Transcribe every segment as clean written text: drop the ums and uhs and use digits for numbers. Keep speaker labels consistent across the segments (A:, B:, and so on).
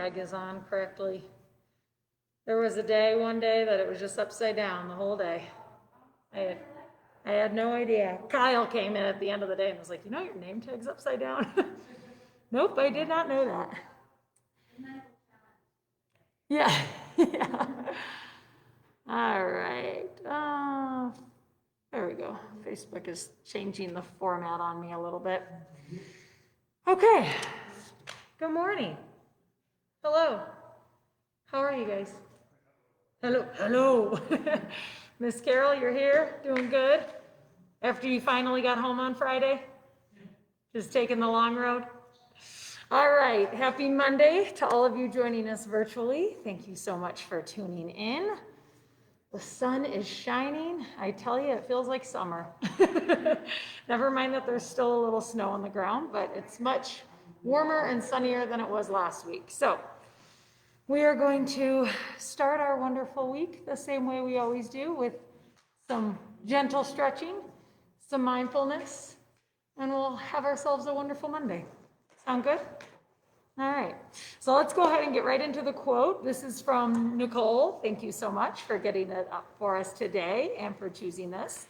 A: leg is on correctly. There was one day that it was just upside down the whole day. I had no idea. Kyle came in at the end of the day and was like, you know your name tag's upside down? Nope, I did not know that. Yeah, yeah. All right. There we go. Facebook is changing the format on me a little bit. Okay. Good morning. Hello. How are you guys? Hello. Miss Carol, you're here? Doing good? After you finally got home on Friday? Just taking the long road? All right. Happy Monday to all of you joining us virtually. Thank you so much for tuning in. The sun is shining. I tell you, it feels like summer. Never mind that there's still a little snow on the ground, but it's much warmer and sunnier than it was last week. So we are going to start our wonderful week the same way we always do, with some gentle stretching, some mindfulness, and we'll have ourselves a wonderful Monday. Sound good? All right, so let's go ahead and get right into the quote. This is from Nicole. Thank you so much for getting it up for us today and for choosing this.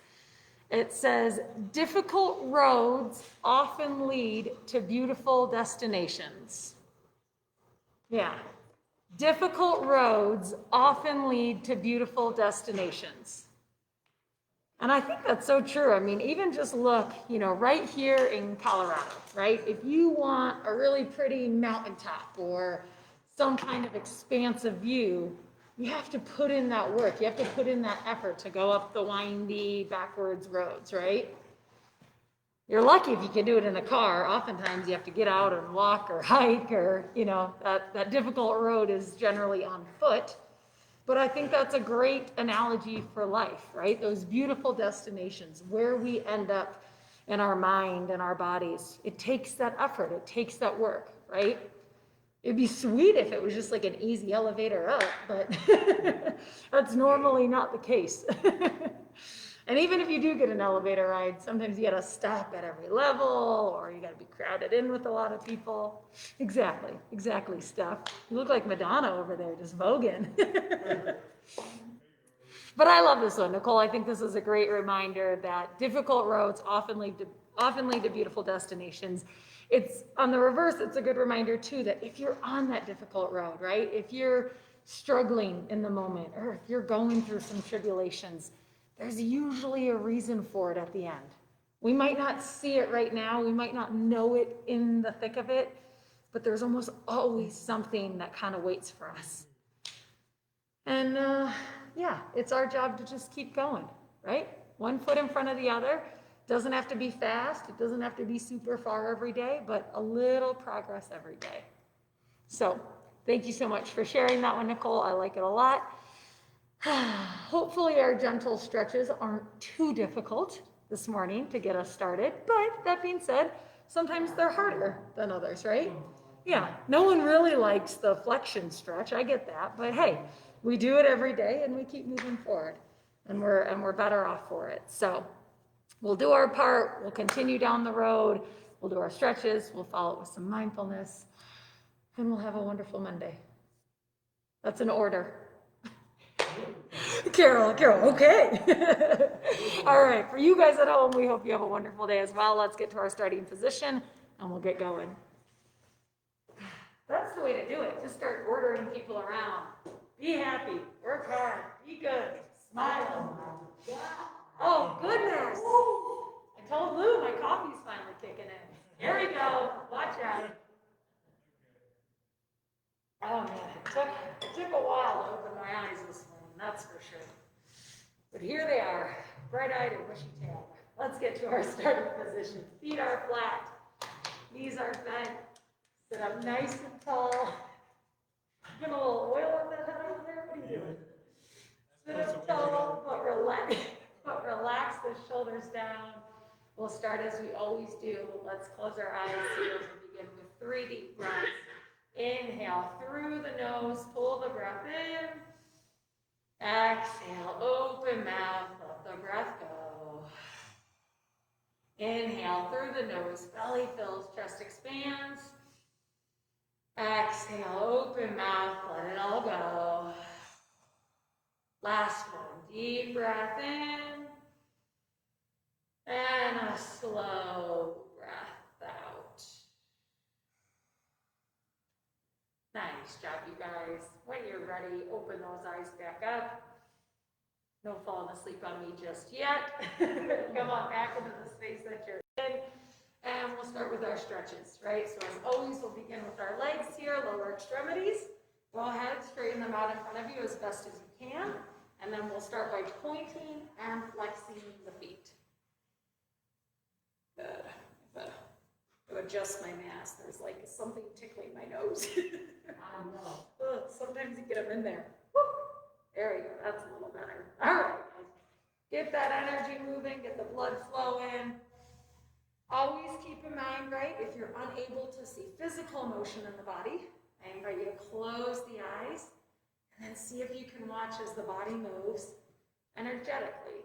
A: It says, difficult roads often lead to beautiful destinations. Yeah, difficult roads often lead to beautiful destinations. And I think that's so true. I mean, even just look, right here in Colorado, right? If you want a really pretty mountaintop or some kind of expansive view, you have to put in that work. You have to put in that effort to go up the windy, backwards roads, right? You're lucky if you can do it in a car. Oftentimes you have to get out and walk or hike, or, that difficult road is generally on foot. But I think that's a great analogy for life, right? Those beautiful destinations where we end up in our mind and our bodies. It takes that effort. It takes that work, right? It'd be sweet if it was just like an easy elevator up, but that's normally not the case. And even if you do get an elevator ride, sometimes you got to stop at every level, or you got to be crowded in with a lot of people. Exactly, Steph. You look like Madonna over there, just voguing. But I love this one, Nicole. I think this is a great reminder that difficult roads often lead to beautiful destinations. It's on the reverse. It's a good reminder too that if you're on that difficult road, right? If you're struggling in the moment, or if you're going through some tribulations, there's usually a reason for it at the end. We might not see it right now. We might not know it in the thick of it, but there's almost always something that kind of waits for us. And it's our job to just keep going, right? One foot in front of the other. Doesn't have to be fast. It doesn't have to be super far every day, but a little progress every day. So thank you so much for sharing that one, Nicole. I like it a lot. Hopefully our gentle stretches aren't too difficult this morning to get us started. But that being said, sometimes they're harder than others, right? Yeah, no one really likes the flexion stretch. I get that. But hey, we do it every day and we keep moving forward, and we're better off for it. So we'll do our part. We'll continue down the road. We'll do our stretches. We'll follow it with some mindfulness, and we'll have a wonderful Monday. That's an order. Carol, okay. All right, for you guys at home, we hope you have a wonderful day as well. Let's get to our starting position and we'll get going. That's the way to do it. Just start ordering people around. Be happy, work hard, be good, smile. Oh, goodness. I told Lou my coffee's finally kicking in. Here we go. Watch out. Oh, man, it took a while to open my eyes this morning, that's for sure. But here they are, bright-eyed and bushy-tailed. Let's get to our starting position. Feet are flat, knees are bent. Sit up nice and tall. Get a little oil on that head over there. What are you doing? Sit up tall, but relax the shoulders down. We'll start as we always do. Let's close our eyes here. We'll begin with 3 deep breaths. Inhale through the nose, pull the breath in. Exhale, open mouth, let the breath go. Inhale through the nose, belly fills, chest expands. Exhale, open mouth, let it all go. Last one, deep breath in. And a slow breath out. Nice job, you guys. When you're ready, open those eyes back up. No falling asleep on me just yet. Come on back into the space that you're in. And we'll start with our stretches, right? So as always, we'll begin with our legs here, lower extremities. Go ahead, straighten them out in front of you as best as you can. And then we'll start by pointing and flexing the feet. Good. To adjust my mask, there's like something tickling my nose. I know. Sometimes you get them in there. Woo. There we go. That's a little better. All right, guys. Get that energy moving. Get the blood flowing. Always keep in mind, right, if you're unable to see physical motion in the body, I invite you to close the eyes and then see if you can watch as the body moves energetically,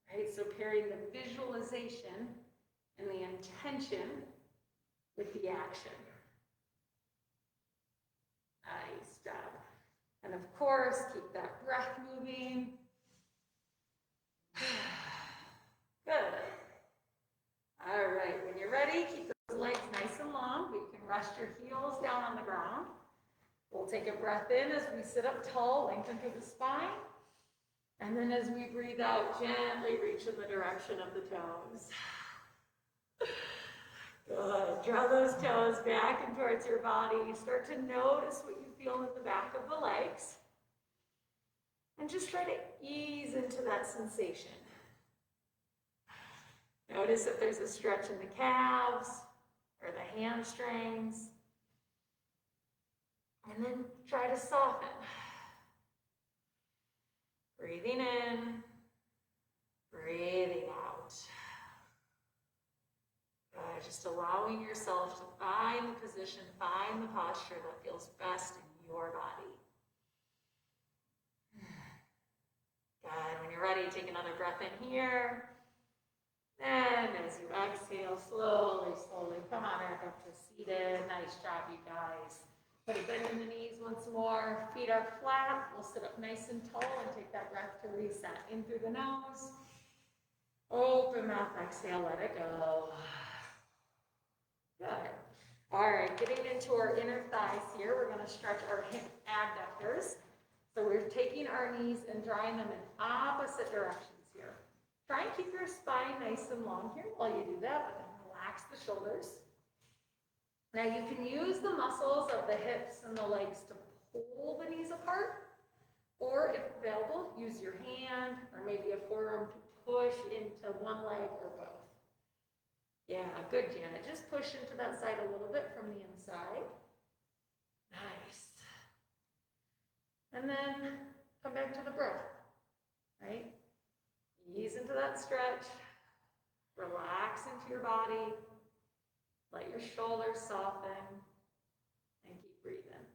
A: right? So pairing the visualization and the intention with the action. Nice job. And of course, keep that breath moving. Good. All right, when you're ready, keep those legs nice and long, but you can rest your heels down on the ground. We'll take a breath in as we sit up tall, lengthen through the spine. And then as we breathe out, gently reach in the direction of the toes. Good. Draw those toes back and towards your body. Start to notice what you feel in the back of the legs. And just try to ease into that sensation. Notice if there's a stretch in the calves or the hamstrings. And then try to soften. Breathing in, breathing out. Just allowing yourself to find the position, find the posture that feels best in your body. Good. When you're ready, take another breath in here. And as you exhale, slowly come on back up to seated. Nice job, you guys. Put a bend in the knees once more. Feet are flat. We'll sit up nice and tall and take that breath to reset. In through the nose. Open mouth, exhale, let it go. Good. All right, getting into our inner thighs here, we're going to stretch our hip abductors. So we're taking our knees and drawing them in opposite directions here. Try and keep your spine nice and long here while you do that, but then relax the shoulders. Now you can use the muscles of the hips and the legs to pull the knees apart, or if available, use your hand or maybe a forearm to push into one leg or both. Yeah, good, Janet. Just push into that side a little bit from the inside. Nice. And then come back to the breath, right? Ease into that stretch. Relax into your body. Let your shoulders soften. And keep breathing.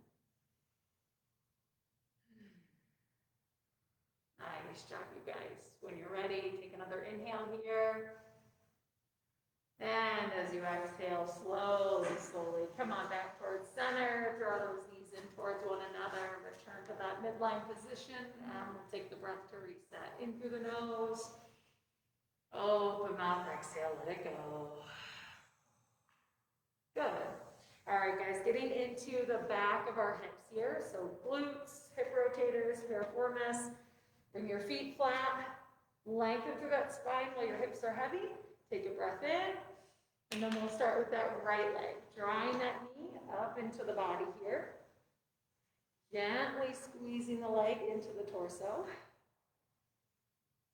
A: Nice job, you guys. When you're ready, take another inhale here. And as you exhale, slowly come on back towards center. Draw those knees in towards one another. Return to that midline position. And we'll take the breath to reset. In through the nose. Open mouth, exhale, let it go. Good. All right, guys, getting into the back of our hips here. So glutes, hip rotators, piriformis. Bring your feet flat. Lengthen through that spine while your hips are heavy. Take a breath in, and then we'll start with that right leg. Drawing that knee up into the body here. Gently squeezing the leg into the torso.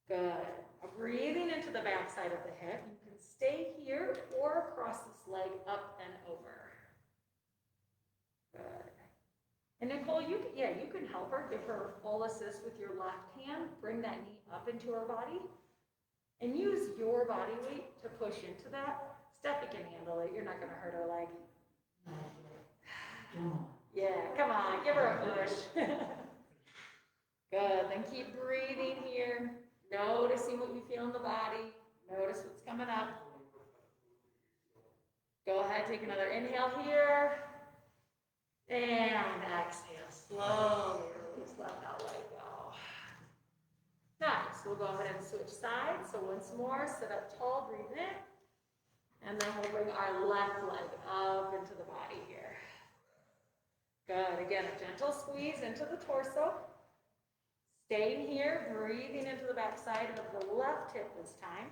A: Good. Now breathing into the back side of the hip. You can stay here or cross this leg up and over. Good. And Nicole, you can help her. Give her a full assist with your left hand. Bring that knee up into her body. And use your body weight to push into that. Steffi can handle it. You're not going to hurt her leg. Yeah, come on. Give her a push. Good. Then keep breathing here. Noticing what you feel in the body. Notice what's coming up. Go ahead. Take another inhale here. And exhale, slowly release, let that leg go. Nice, we'll go ahead and switch sides. So once more, sit up tall, breathe in. And then we'll bring our left leg up into the body here. Good, again, a gentle squeeze into the torso. Staying here, breathing into the back side of the left hip this time.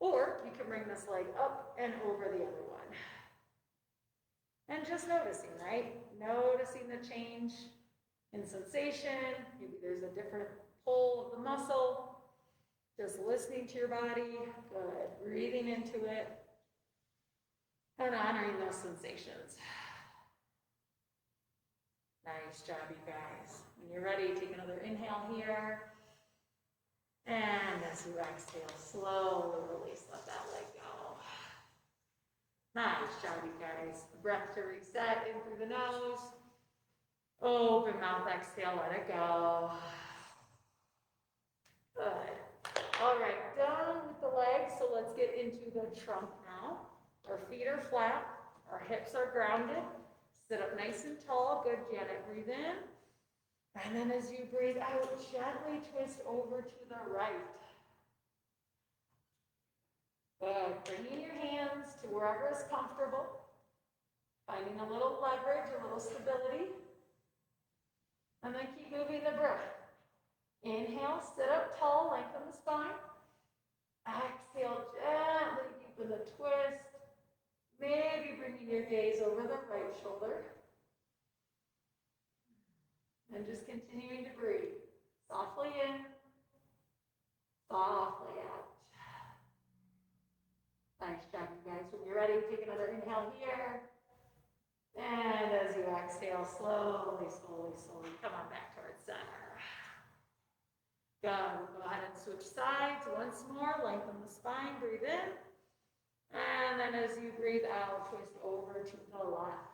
A: Or you can bring this leg up and over the other one. And just noticing, right? Noticing the change in sensation. Maybe there's a different pull of the muscle. Just listening to your body. Good. Breathing into it. And honoring those sensations. Nice job, you guys. When you're ready, take another inhale here. And as you exhale, slowly release, let that leg go. Nice job, you guys. Breath to reset in through the nose. Open mouth, exhale, let it go. Good. All right, done with the legs, so let's get into the trunk now. Our feet are flat, our hips are grounded. Sit up nice and tall. Good, Janet, breathe in. And then as you breathe out, gently twist over to the right. Good. Bringing your hands to wherever is comfortable. Finding a little leverage, a little stability. And then keep moving the breath. Inhale, sit up tall, lengthen the spine. Exhale, gently deepen the twist. Maybe bringing your gaze over the right shoulder. And just continuing to breathe. Softly in, softly out. Nice job, you guys. When you're ready, take another inhale here. And as you exhale, slowly, slowly, slowly, come on back towards center. Good. We'll go ahead and switch sides once more. Lengthen the spine, breathe in. And then as you breathe out, twist over to the left.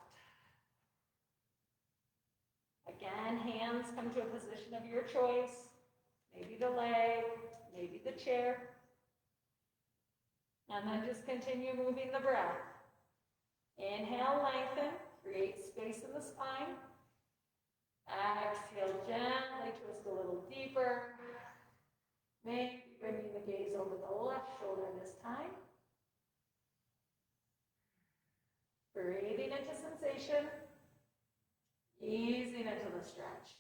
A: Again, hands come to a position of your choice. Maybe the leg, maybe the chair. And then just continue moving the breath. Inhale, lengthen, create space in the spine. Exhale, gently twist a little deeper. Maybe bringing the gaze over the left shoulder this time. Breathing into sensation, easing into the stretch.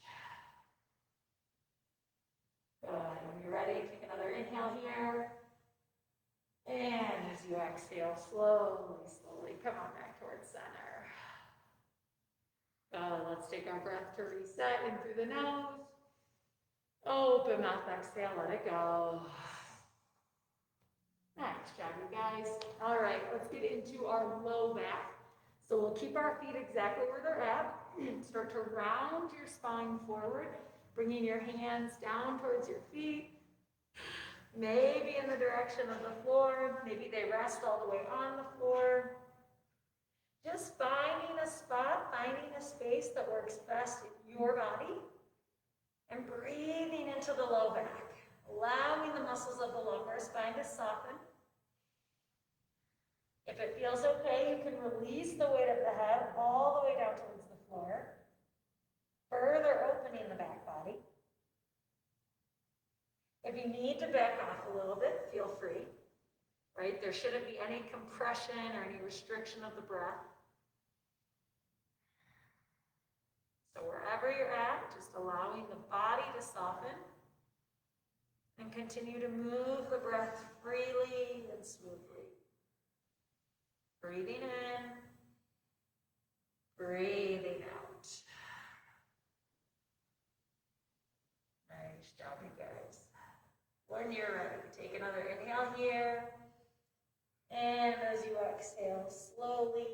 A: Good. When you're ready, take another inhale here. And as you exhale, slowly, slowly, come on back towards center. Good. Let's take our breath to reset in through the nose. Open mouth, exhale, let it go. Nice job, you guys. All right, let's get into our low back. So we'll keep our feet exactly where they're at. Start to round your spine forward, bringing your hands down towards your feet. Maybe in the direction of the floor. Maybe they rest all the way on the floor. Just finding a spot, finding a space that works best in your body. And breathing into the low back. Allowing the muscles of the lower spine to soften. If it feels okay, you can release the weight of the head all the way down towards the floor, further opening the back body. If you need to back off a little bit, feel free, right? There shouldn't be any compression or any restriction of the breath. So wherever you're at, just allowing the body to soften and continue to move the breath freely and smoothly. Breathing in, breathing out. Nice job, you guys. When you're ready, take another inhale here. And as you exhale, slowly,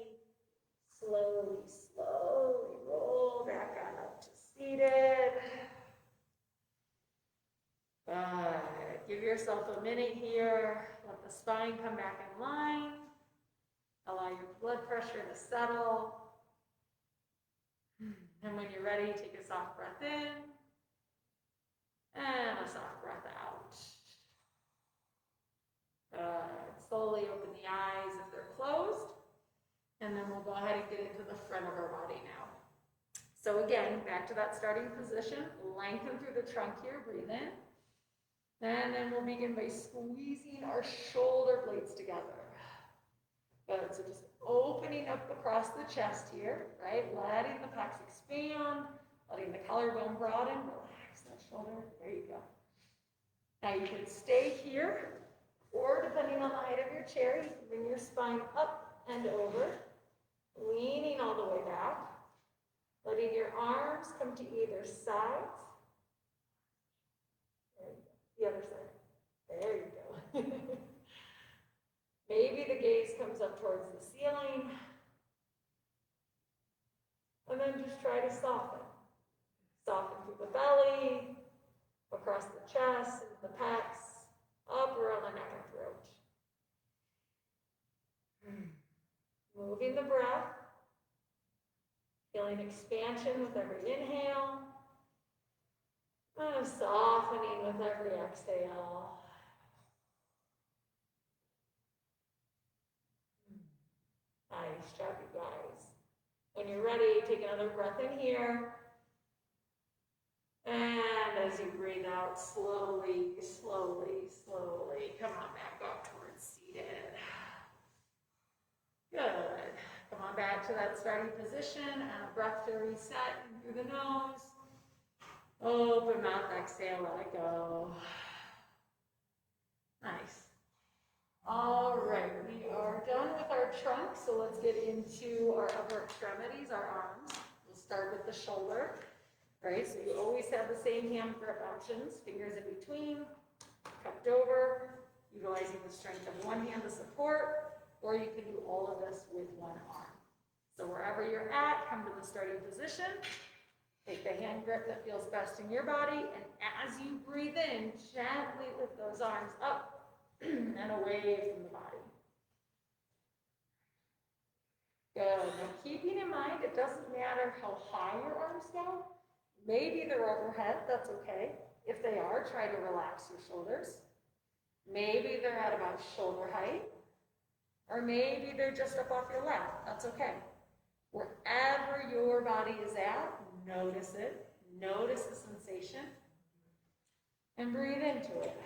A: slowly, slowly roll back on up to seated. Good. Give yourself a minute here. Let the spine come back in line. Allow your blood pressure to settle. And when you're ready, take a soft breath in and a soft breath out. Good. Slowly open the eyes if they're closed. And then we'll go ahead and get into the front of our body now. So again, back to that starting position, lengthen through the trunk here, breathe in. And then we'll begin by squeezing our shoulder blades together. Good, so just opening up across the chest here, right? Letting the pecs expand, letting the collarbone broaden, relax that shoulder, there you go. Now you can stay here, or depending on the height of your chair, you can bring your spine up and over, leaning all the way back, letting your arms come to either side. There you go. The other side. There you go. Maybe the gaze comes up towards the ceiling. And then just try to soften. Soften through the belly, across the chest, and the pecs, up around the neck and throat. Moving the breath. Feeling expansion with every inhale. And softening with every exhale. Nice job, you guys. When you're ready, take another breath in here. And as you breathe out, slowly, slowly, slowly, come on back up towards seated. Good. Come on back to that starting position and a breath to reset in through the nose. Open mouth, exhale, let it go. Nice. All right, we are done with our trunk, so let's get into our upper extremities, our arms. We'll start with the shoulder, right? So you always have the same hand grip options, fingers in between, cupped over, utilizing the strength of one hand to support, or you can do all of this with one arm. So wherever you're at, come to the starting position. Take the hand grip that feels best in your body, and as you breathe in, gently lift those arms up and away from the body. Good. Now keeping in mind, it doesn't matter how high your arms go. Maybe they're overhead, that's okay. If they are, try to relax your shoulders. Maybe they're at about shoulder height, or maybe they're just up off your lap, that's okay. Wherever your body is at, notice it, notice the sensation, and breathe into it.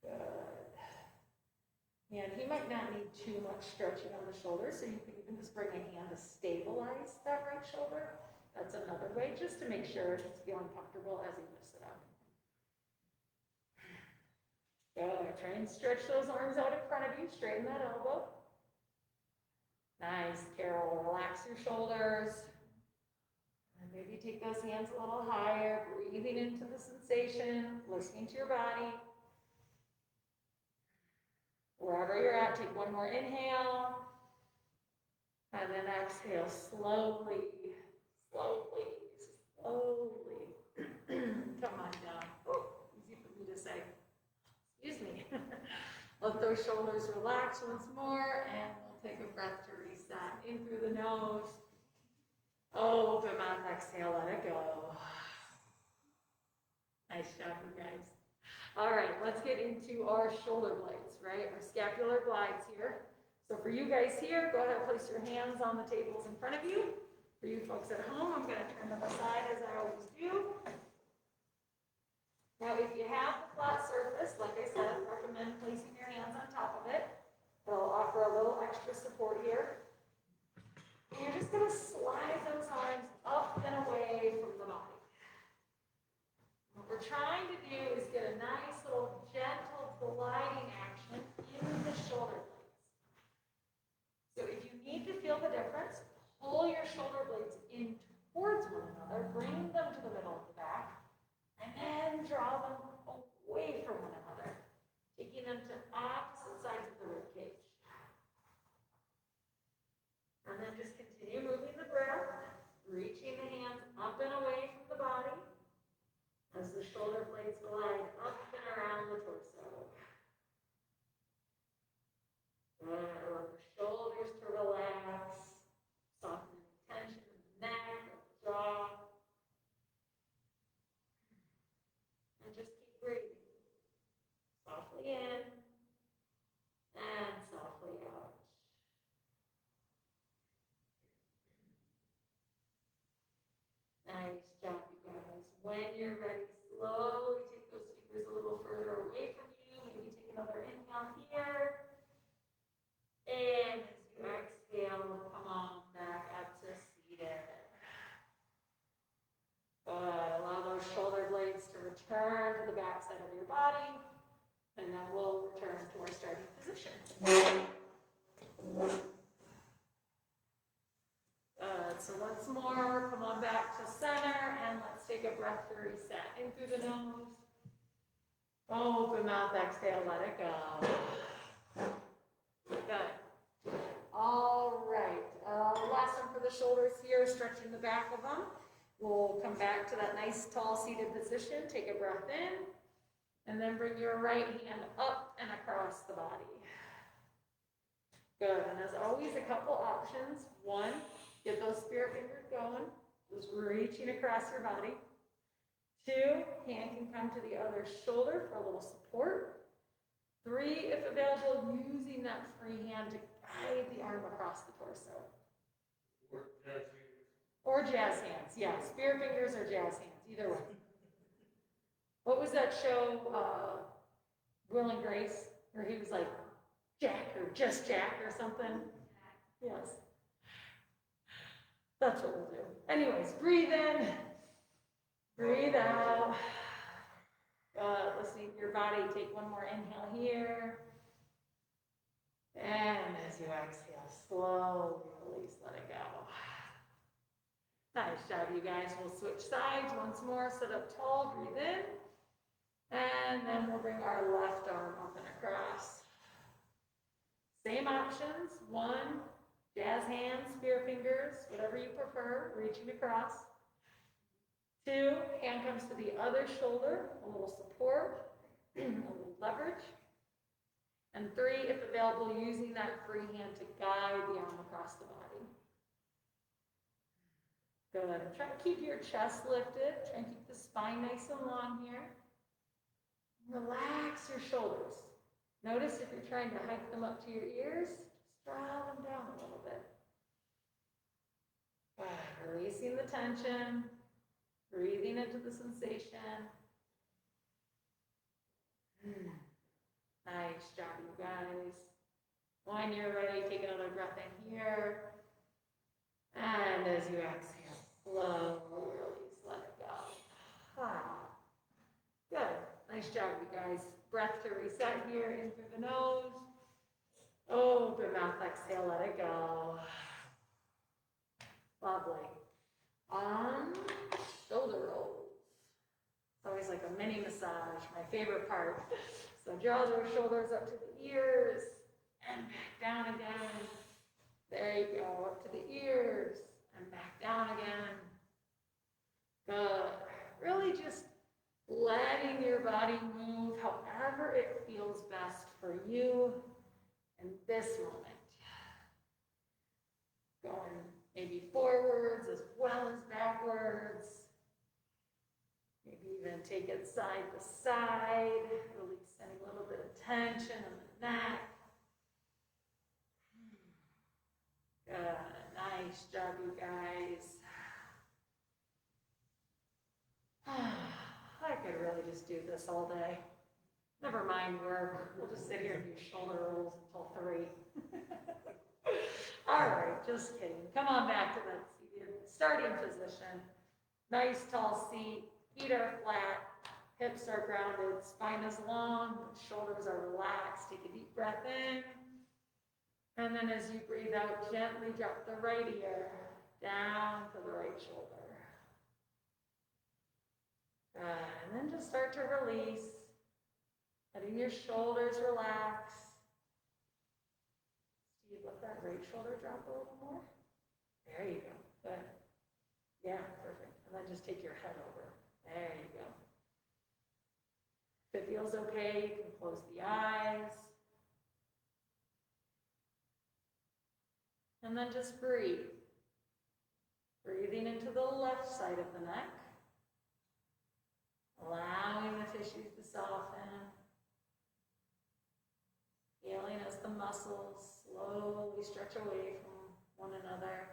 A: Good. And he might not need too much stretching on the shoulder, so you can even just bring a hand to stabilize that right shoulder. That's another way, just to make sure it's feeling comfortable as he lifts it up. Good. Try and stretch those arms out in front of you, straighten that elbow. Nice, Carol. Relax your shoulders. And maybe take those hands a little higher, breathing into the sensation, listening to your body. Wherever you're at, take one more inhale. And then exhale slowly, slowly, slowly. Come on down. Oh, easy for me to say. Excuse me. Let those shoulders relax once more, and we'll take a breath to reset. In through the nose. Open mouth, exhale, let it go. Nice job, you guys. All right, let's get into our shoulder blades, right? Our scapular glides here. So for you guys here, go ahead and place your hands on the tables in front of you. For you folks at home, I'm going to turn them aside as I always do. Now, if you have the flat surface, like I said, I recommend placing your hands on top of it. It'll offer a little extra support here. And you're just going to slide those arms up and away from the body. What we're trying to do is get a nice little gentle gliding action in the shoulder blades. So if you need to feel the difference, pull your shoulder blades in When you're ready, slowly take those fingers a little further away from you. Maybe take another inhale here. And as you exhale, come on back up to seated. Good. Allow those shoulder blades to return to the back side of your body. And then we'll return to our starting position. So once more, come on back to center, and let's take a breath to reset. In through the nose. Open mouth, exhale, let it go. Good. All right. Last one for the shoulders here, stretching the back of them. We'll come back to that nice tall seated position. Take a breath in, and then bring your right hand up and across the body. Good. And as always, a couple options. One, get those spirit fingers going, just reaching across your body. Two, hand can come to the other shoulder for a little support. Three, if available, using that free hand to guide the arm across the torso. Or jazz hands. Yeah, spirit fingers or jazz hands, either way. What was that show, Will and Grace, where he was like, Jack or just Jack or something? Yes. That's what we'll do. Anyways, breathe in, breathe out. Listening to your body, take one more inhale here. And as you exhale, slowly release, let it go. Nice job, you guys. We'll switch sides once more, sit up tall, breathe in. And then we'll bring our left arm up and across. Same options. One, jazz hands, spear fingers, whatever you prefer, reaching across. Two, hand comes to the other shoulder, a little support, a little leverage. And three, if available, using that free hand to guide the arm across the body. Good. Try to keep your chest lifted. Try and keep the spine nice and long here. Relax your shoulders. Notice if you're trying to hike them up to your ears, just draw them down a little bit. Releasing the tension, breathing into the sensation. Nice job, you guys. When you're ready, take another breath in here. And as you exhale, slowly release, let it go. Good. Nice job, you guys. Breath to reset here, in through the nose. Open mouth, exhale, let it go. Lovely. Shoulder rolls. It's always like a mini massage, my favorite part. So draw those shoulders up to the ears and back down again. There you go, up to the ears and back down again. Good. Really just letting your body move however it feels best for you in this moment. Going maybe forwards as well as backwards. Maybe even take it side to side, releasing a little bit of tension in the neck. Good. Nice job, you guys. I could really just do this all day. Never mind work. We'll just sit here and do shoulder rolls until 3. All right, just kidding. Come on back to that seated starting position. Nice tall seat. Feet are flat. Hips are grounded. Spine is long. Shoulders are relaxed. Take a deep breath in. And then as you breathe out, gently drop the right ear down to the right shoulder. And then just start to release, letting your shoulders relax. Steve, let that right shoulder drop a little more. There you go. Good. Yeah, perfect. And then just take your head over. There you go. If it feels okay, you can close the eyes. And then just breathe. Breathing into the left side of the neck. Allowing the tissues to soften. Feeling as the muscles slowly stretch away from one another.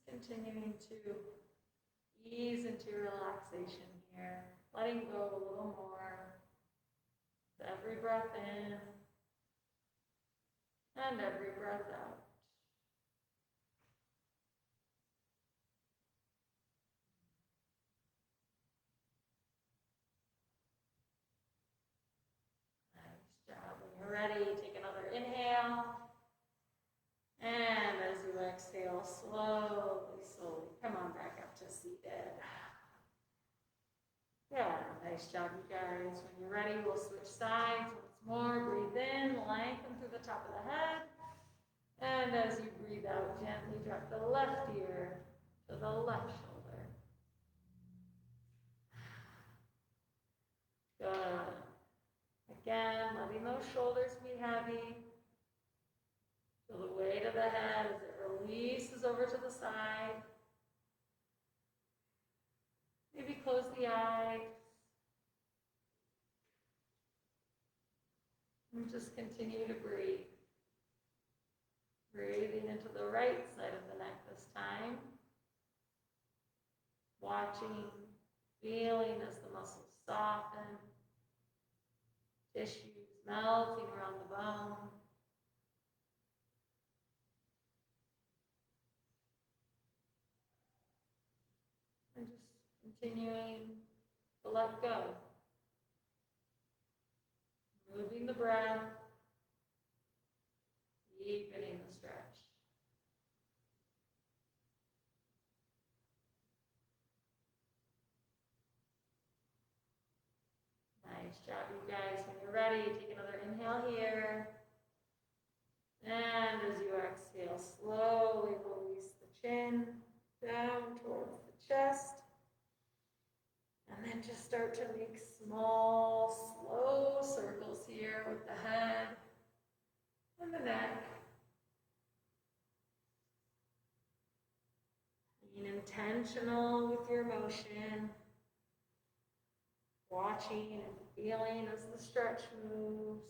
A: continuing to ease into relaxation here, letting go a little more with every breath in and every breath out. Nice job. When you're ready, take another inhale. And as you exhale, slowly come on back up to seated. Yeah, nice job, you guys. When you're ready, we'll switch sides once more. Breathe in, lengthen through the top of the head. And as you breathe out, gently drop the left ear to the left shoulder. Good. Again, letting those shoulders be heavy. Feel the weight of the head as it releases over to the side. Maybe close the eyes. And just continue to breathe. Breathing into the right side of the neck this time. Watching, feeling as the muscles soften. Tissues melting around the bone. And just continuing to let go. Moving the breath, deepening the stretch. Nice job, you guys. When you're ready, take another inhale here. And as you exhale, slowly release the chin down towards the chest. And then just start to make small, slow circles here with the head and the neck. Being intentional with your motion. Watching and feeling as the stretch moves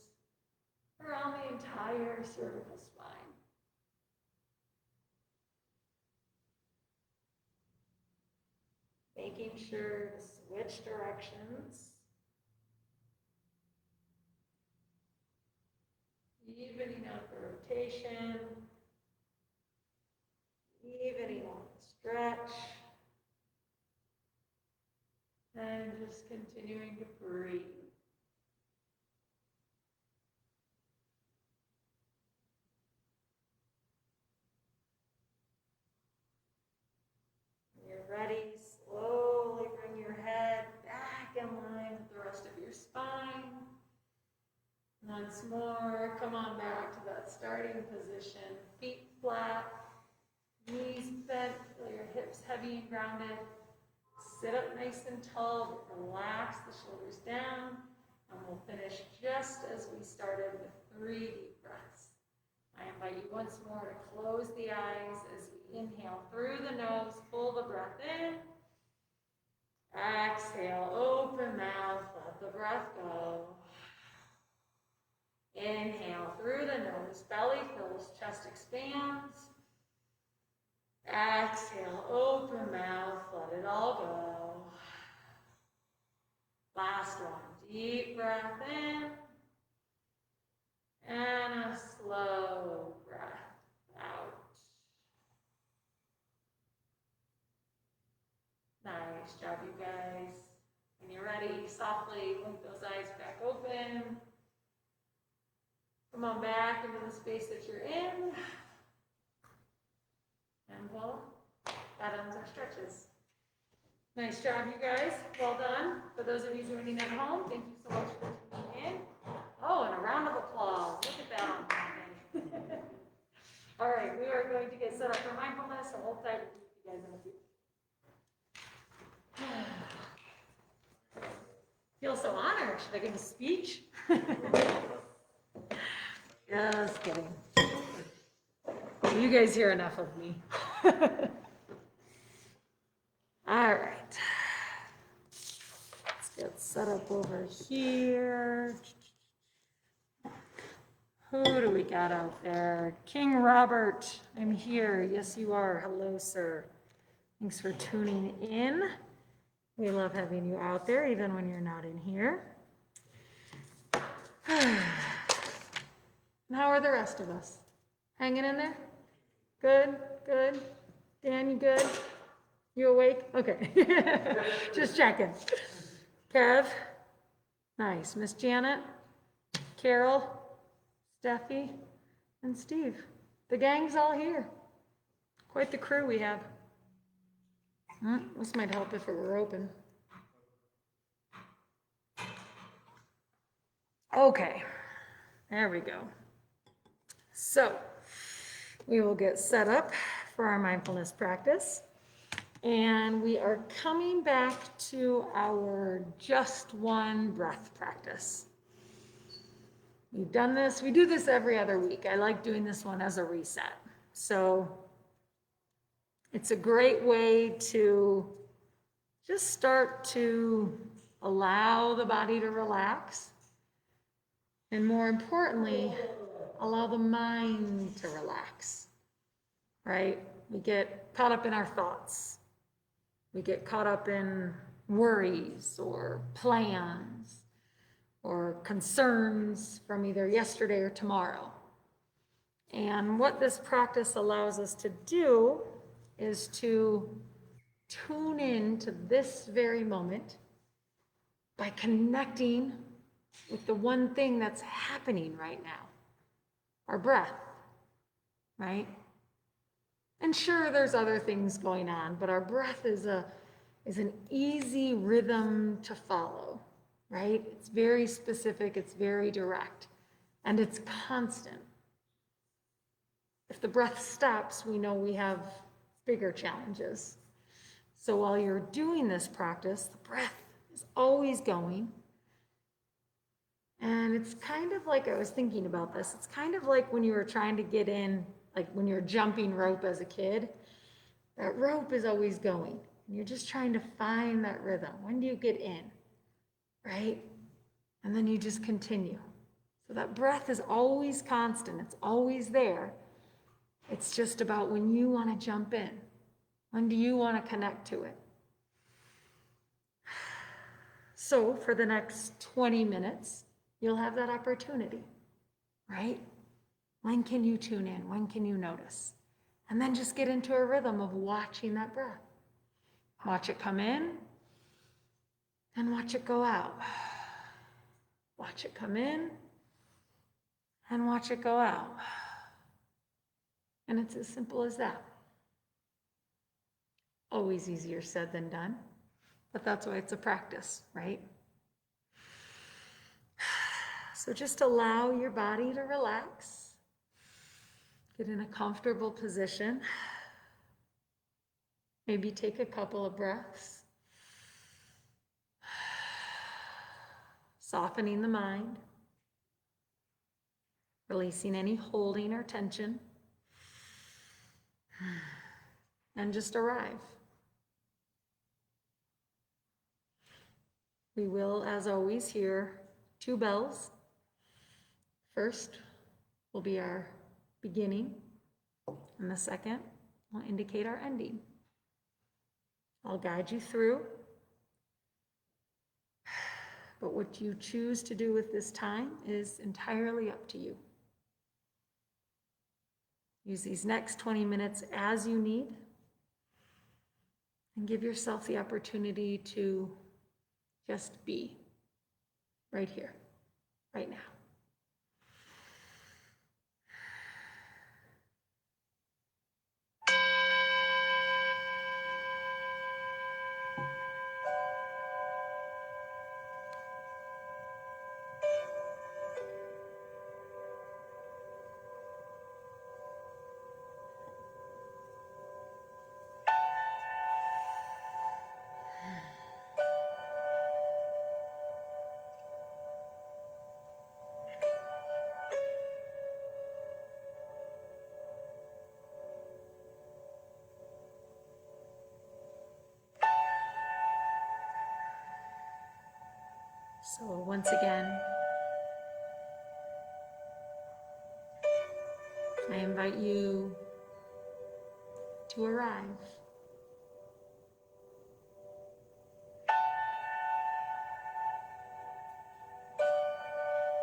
A: around the entire cervical spine. Making sure to switch directions. Evening out the rotation. Evening out the stretch. And just continuing to breathe. When you're ready, slowly bring your head back in line with the rest of your spine. Once more, come on back to that starting position. Feet flat, knees bent, feel your hips heavy and grounded. Sit up nice and tall, but relax the shoulders down, and we'll finish just as we started with 3 deep breaths. I invite you once more to close the eyes as we inhale through the nose, pull the breath in. Exhale, open mouth, let the breath go. Inhale through the nose, belly fills, chest expands. Exhale, open mouth, let it all go. Last one, deep breath in. And a slow breath out. Nice job, you guys. When you're ready, softly blink those eyes back open. Come on back into the space that you're in. And well, that ends our stretches. Nice job, you guys. Well done. For those of you joining at home, thank you so much for tuning in. Oh, and a round of applause. Look at that on Monday. All right, we are going to get set up for mindfulness, so hold tight. We'll see you guys in a few. Feel so honored. Should I give a speech? Just kidding. You guys hear enough of me. All right. Let's get set up over here. Who do we got out there? King Robert, I'm here. Yes, you are. Hello, sir. Thanks for tuning in. We love having you out there, even when you're not in here. And how are the rest of us? Hanging in there? Good, good. Dan, you good? You awake? Okay. Just checking. Kev? Nice. Miss Janet? Carol? Steffi? And Steve. The gang's all here. Quite the crew we have. This might help if it were open. Okay. There we go. So, we will get set up for our mindfulness practice. And we are coming back to our just one breath practice. We've done this, we do this every other week. I like doing this one as a reset. So it's a great way to just start to allow the body to relax. And more importantly, allow the mind to relax, right? We get caught up in our thoughts. We get caught up in worries or plans or concerns from either yesterday or tomorrow. And what this practice allows us to do is to tune in to this very moment by connecting with the one thing that's happening right now, our breath, right? And sure, there's other things going on, but our breath is an easy rhythm to follow, right? It's very specific, it's very direct, and it's constant. If the breath stops, we know we have bigger challenges. So while you're doing this practice, the breath is always going. And it's kind of like, I was thinking about this, it's kind of like when you were trying to get in, like when you're jumping rope as a kid, that rope is always going. And you're just trying to find that rhythm. When do you get in, right? And then you just continue. So that breath is always constant. It's always there. It's just about when you want to jump in. When do you want to connect to it? So for the next 20 minutes, you'll have that opportunity, right? When can you tune in? When can you notice? And then just get into a rhythm of watching that breath. Watch it come in and watch it go out. Watch it come in and watch it go out. And it's as simple as that. Always easier said than done, but that's why it's a practice, right? So just allow your body to relax. Get in a comfortable position. Maybe take a couple of breaths. Softening the mind. Releasing any holding or tension. And just arrive. We will, as always, hear 2 bells. First will be our beginning, and the second will indicate our ending. I'll guide you through, but what you choose to do with this time is entirely up to you. Use these next 20 minutes as you need, and give yourself the opportunity to just be right here, right now. So once again, I invite you to arrive.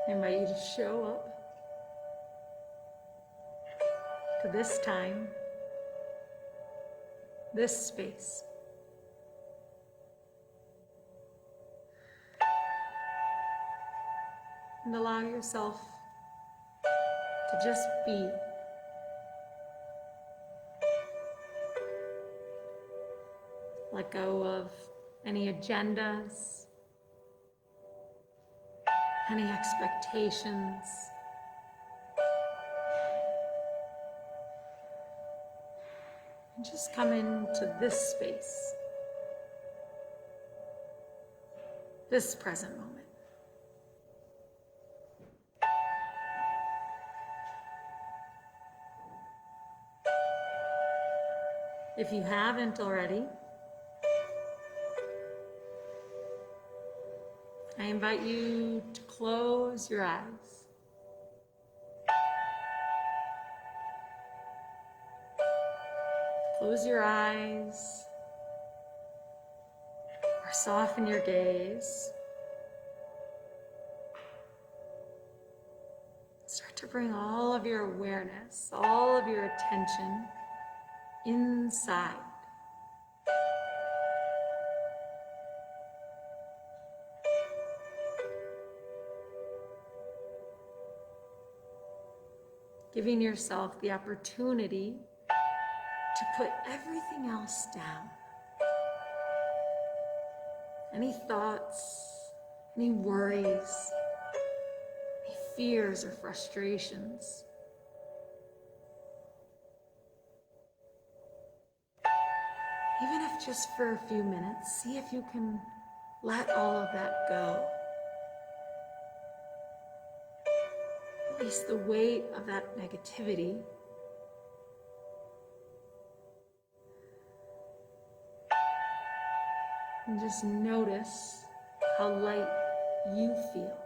A: I invite you to show up to this time, this space. And allow yourself to just be. Let go of any agendas, any expectations. And just come into this space, this present moment. If you haven't already, I invite you to close your eyes. Close your eyes or soften your gaze. Start to bring all of your awareness, all of your attention inside. Giving yourself the opportunity to put everything else down. Any thoughts, any worries, any fears or frustrations. Even if just for a few minutes, see if you can let all of that go. Release the weight of that negativity. And just notice how light you feel,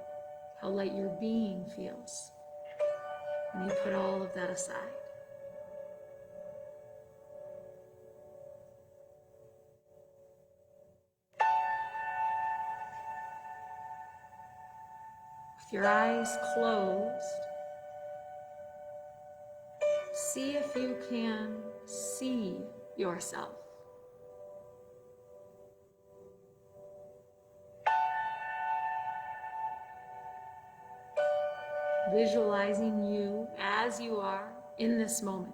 A: how light your being feels when you put all of that aside. With your eyes closed, see if you can see yourself. Visualizing you as you are in this moment.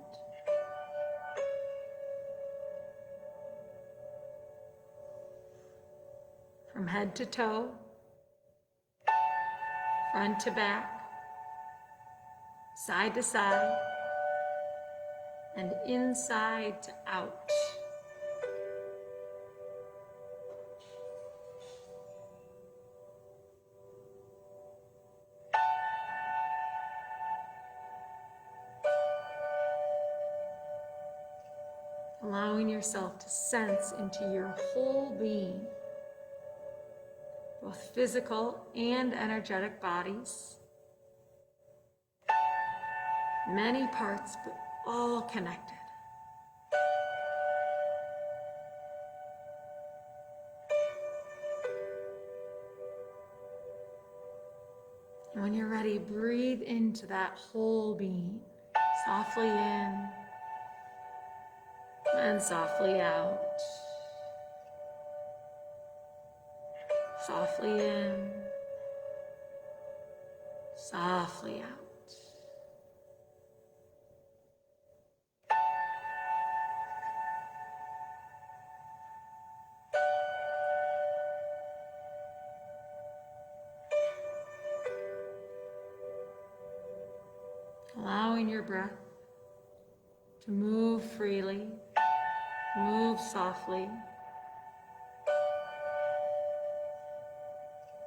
A: From head to toe, front to back, side to side, and inside to out. Allowing yourself to sense into your whole being, both physical and energetic bodies. Many parts, but all connected. And when you're ready, breathe into that whole being, softly in and softly out. Softly in, softly out. Allowing your breath to move freely, move softly.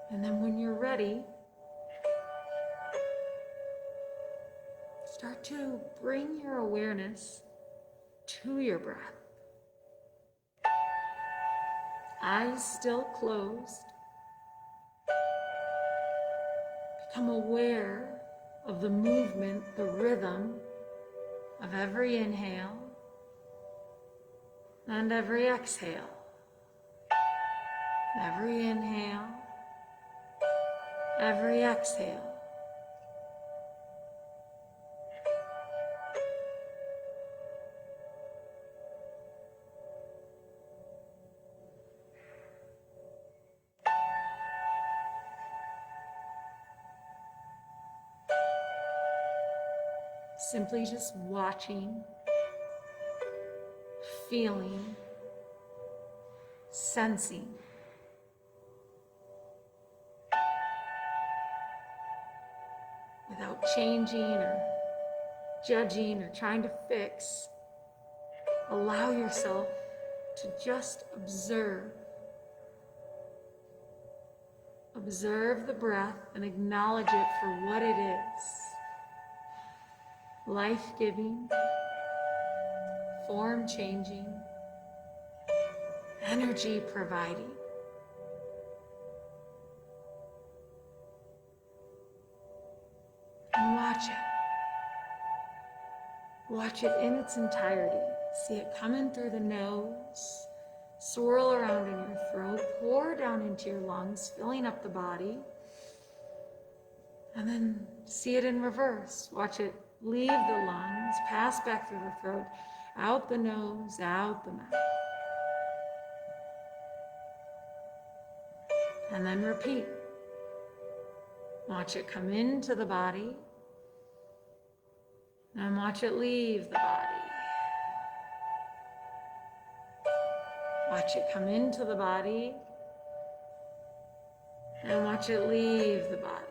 A: And then when you're ready, start to bring your awareness to your breath. Eyes still closed. Become aware of the movement, the rhythm of every inhale and every exhale. Every inhale, every exhale. Simply just watching, feeling, sensing. Without changing or judging or trying to fix, allow yourself to just observe. Observe the breath and acknowledge it for what it is. Life-giving, form-changing, energy-providing. And watch it. Watch it in its entirety. See it coming through the nose, swirl around in your throat, pour down into your lungs, filling up the body. And then see it in reverse. Watch it leave the lungs, pass back through the throat, out the nose, out the mouth. And then repeat. Watch it come into the body, and watch it leave the body. Watch it come into the body, and watch it leave the body.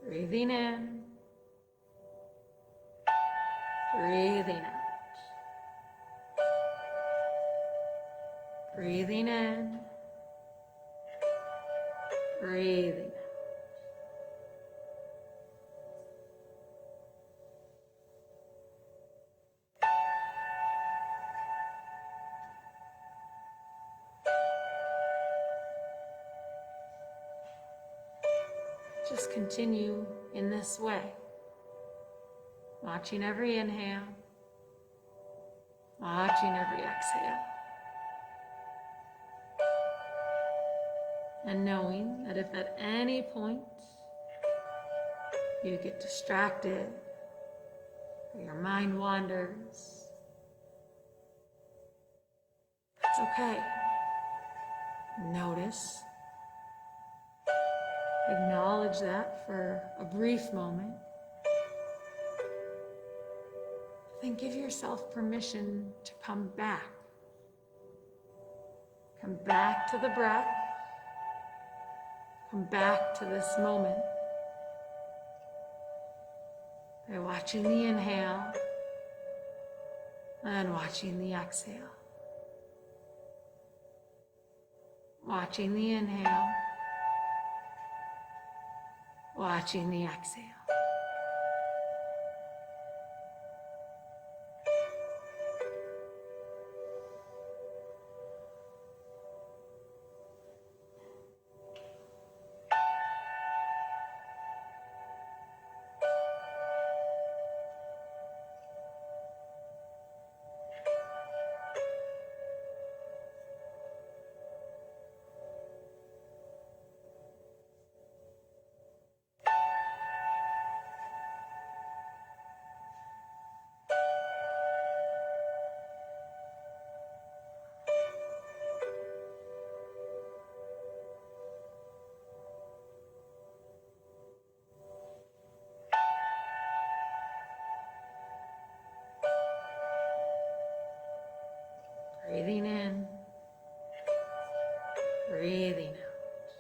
A: Breathing in, breathing out. Breathing in, breathing out. Just continue in this way, watching every inhale, watching every exhale, and knowing that if at any point you get distracted or your mind wanders, it's okay. Notice. Acknowledge that for a brief moment. Then give yourself permission to come back. Come back to the breath. Come back to this moment by watching the inhale and watching the exhale. Watching the inhale. Watching the exhale. Breathing in, breathing out.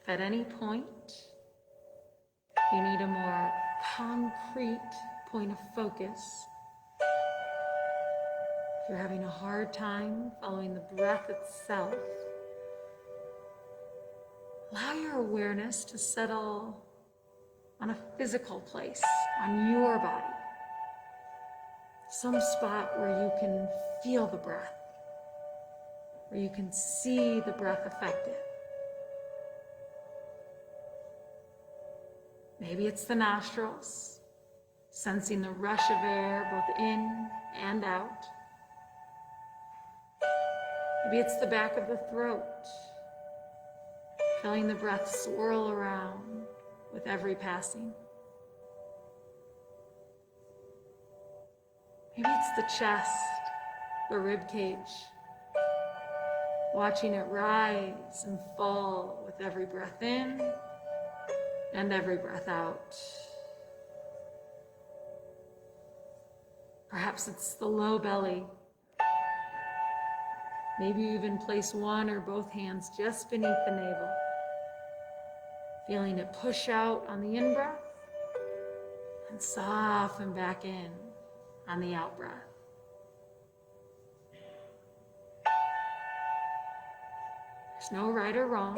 A: If at any point you need a more concrete point of focus, if you're having a hard time following the breath itself, allow your awareness to settle on a physical place, on your body. Some spot where you can feel the breath, where you can see the breath affect it. Maybe it's the nostrils, sensing the rush of air both in and out. Maybe it's the back of the throat, feeling the breath swirl around with every passing. Maybe it's the chest, the rib cage, watching it rise and fall with every breath in and every breath out. Perhaps it's the low belly. Maybe you even place one or both hands just beneath the navel, feeling it push out on the in-breath and soften back in on the out-breath. There's no right or wrong.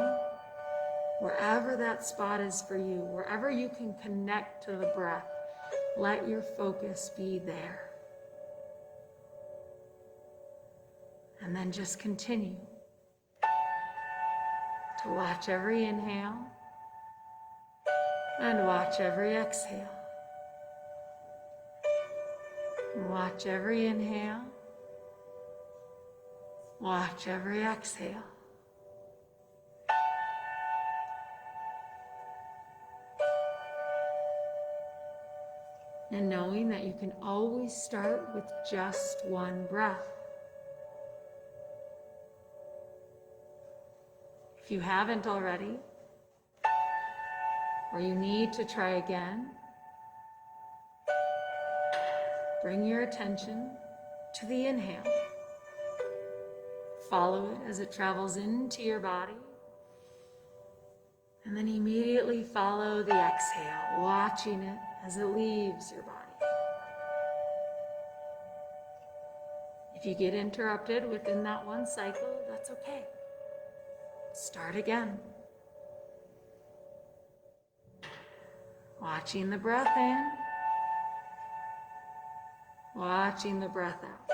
A: Wherever that spot is for you, wherever you can connect to the breath, let your focus be there. And then just continue to watch every inhale and watch every exhale. Watch every inhale. Watch every exhale. And knowing that you can always start with just one breath. If you haven't already, or you need to try again, bring your attention to the inhale. Follow it as it travels into your body. And then immediately follow the exhale, watching it as it leaves your body. If you get interrupted within that one cycle, that's okay. Start again. Watching the breath in, watching the breath out.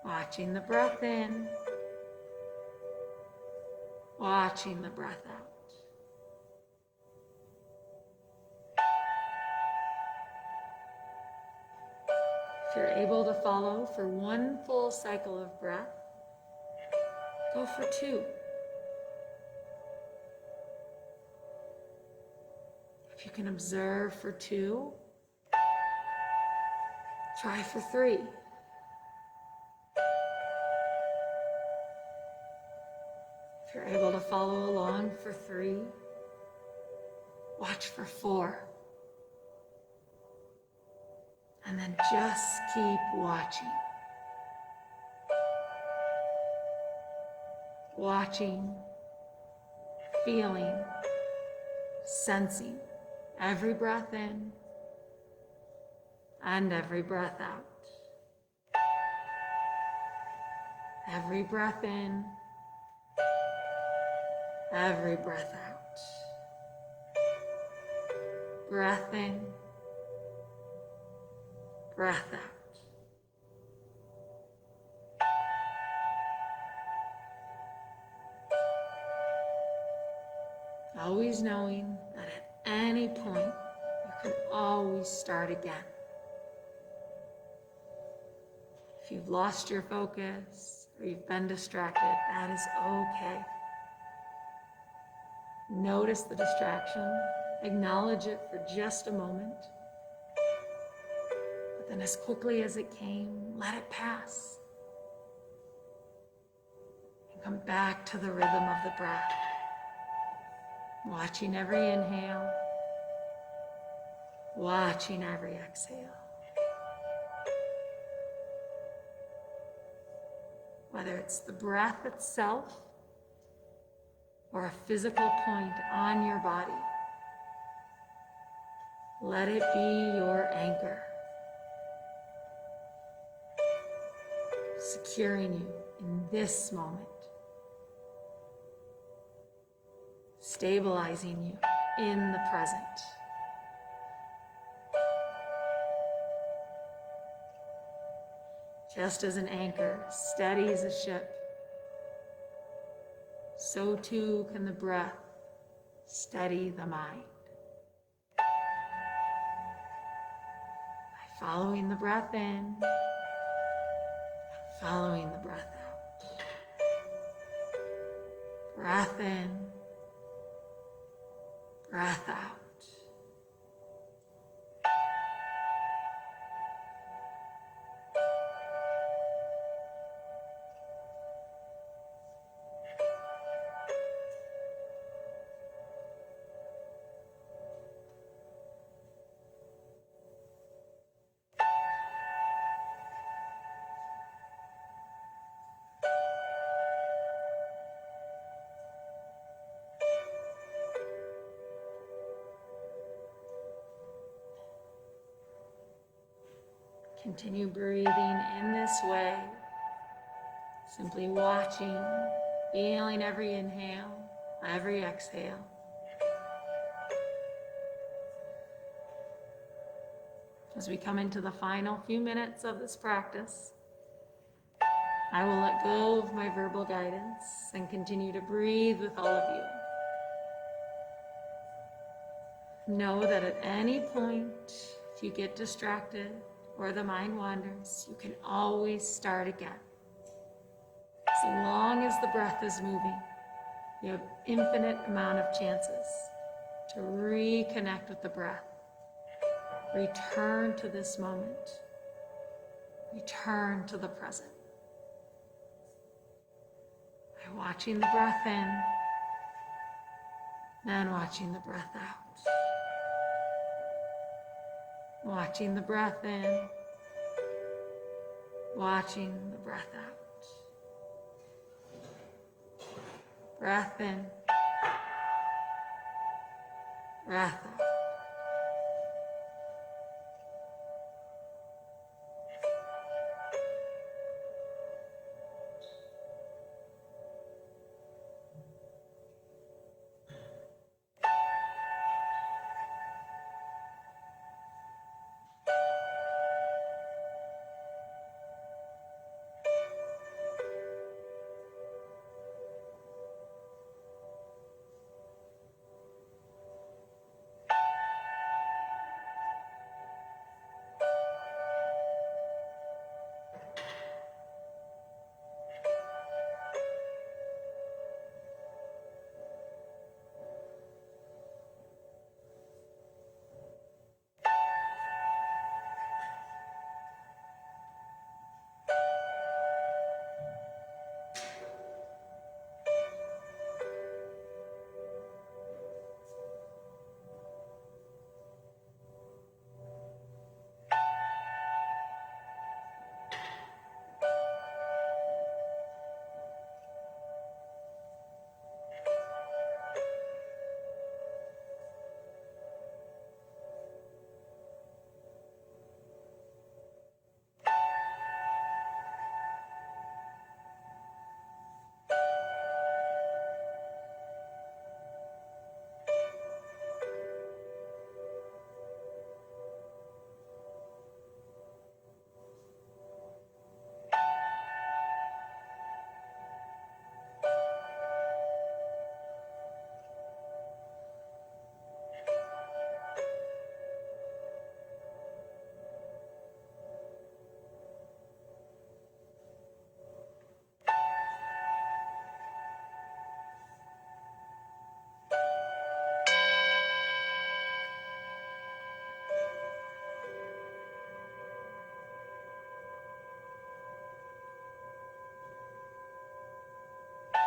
A: Watching the breath in, watching the breath out. If you're able to follow for one full cycle of breath, go for 2. If you can observe for 2, try for 3. If you're able to follow along for 3, watch for 4. And then just keep watching. Watching, feeling, sensing every breath in and every breath out. Every breath in, every breath out. Breath in, breath out. Always knowing that at any point, you can always start again. If you've lost your focus or you've been distracted, that is okay. Notice the distraction, acknowledge it for just a moment, but then as quickly as it came, let it pass. And come back to the rhythm of the breath. Watching every inhale, watching every exhale. Whether it's the breath itself or a physical point on your body, let it be your anchor, securing you in this moment stabilizing you in the present. Just as an anchor steadies a ship, so too can the breath steady the mind. By following the breath in, following the breath out. Breath in, breath out. Continue breathing in this way, simply watching, feeling every inhale, every exhale. As we come into the final few minutes of this practice, I will let go of my verbal guidance and continue to breathe with all of you. Know that at any point, if you get distracted, or the mind wanders, you can always start again. As long as the breath is moving, you have infinite amount of chances to reconnect with the breath. Return to this moment. Return to the present. By watching the breath in, and watching the breath out. Watching the breath in, watching the breath out. Breath in, breath out.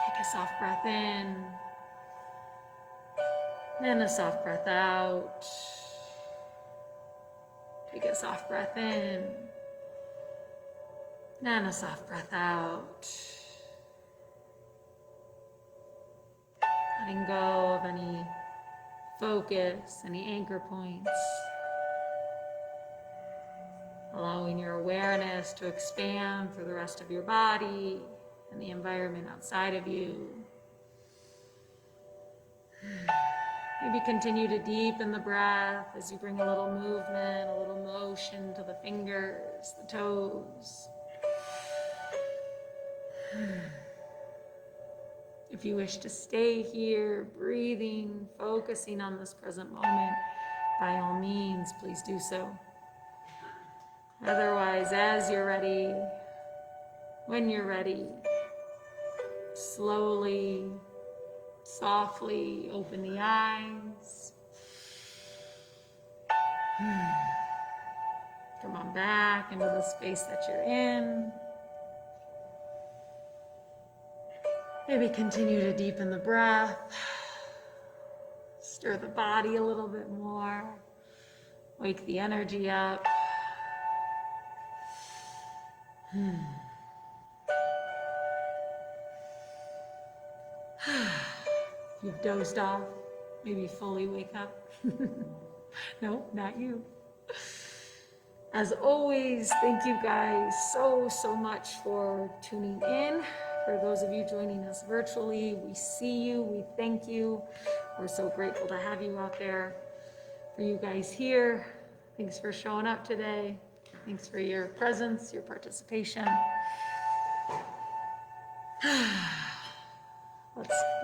A: Take a soft breath in, then a soft breath out. Take a soft breath in, then a soft breath out. Letting go of any focus, any anchor points. Allowing your awareness to expand for the rest of your body and the environment outside of you. Maybe continue to deepen the breath as you bring a little movement, a little motion to the fingers, the toes. If you wish to stay here, breathing, focusing on this present moment, by all means, please do so. Otherwise, as you're ready, when you're ready, slowly, softly open the eyes. Come on back into the space that you're in. Maybe continue to deepen the breath. Stir the body a little bit more. Wake the energy up. If you've dozed off, maybe fully wake up. No, not you. As always, thank you guys so much for tuning in. For those of you joining us virtually, we see you, we thank you. We're so grateful to have you out there. For you guys here, thanks for showing up today. Thanks for your presence, your participation.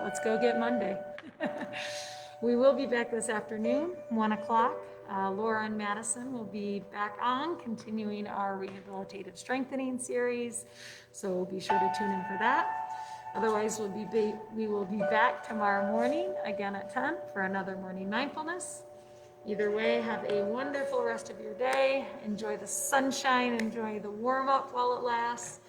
A: Let's go get Monday. We will be back this afternoon, 1 o'clock. Laura and Madison will be back on, continuing our rehabilitative strengthening series. So be sure to tune in for that. Otherwise, we will be back tomorrow morning, again at 10 for another morning mindfulness. Either way, have a wonderful rest of your day. Enjoy the sunshine, enjoy the warm up while it lasts.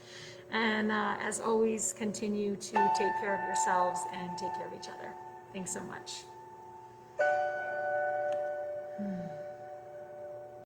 A: And as always, continue to take care of yourselves and take care of each other. Thanks so much.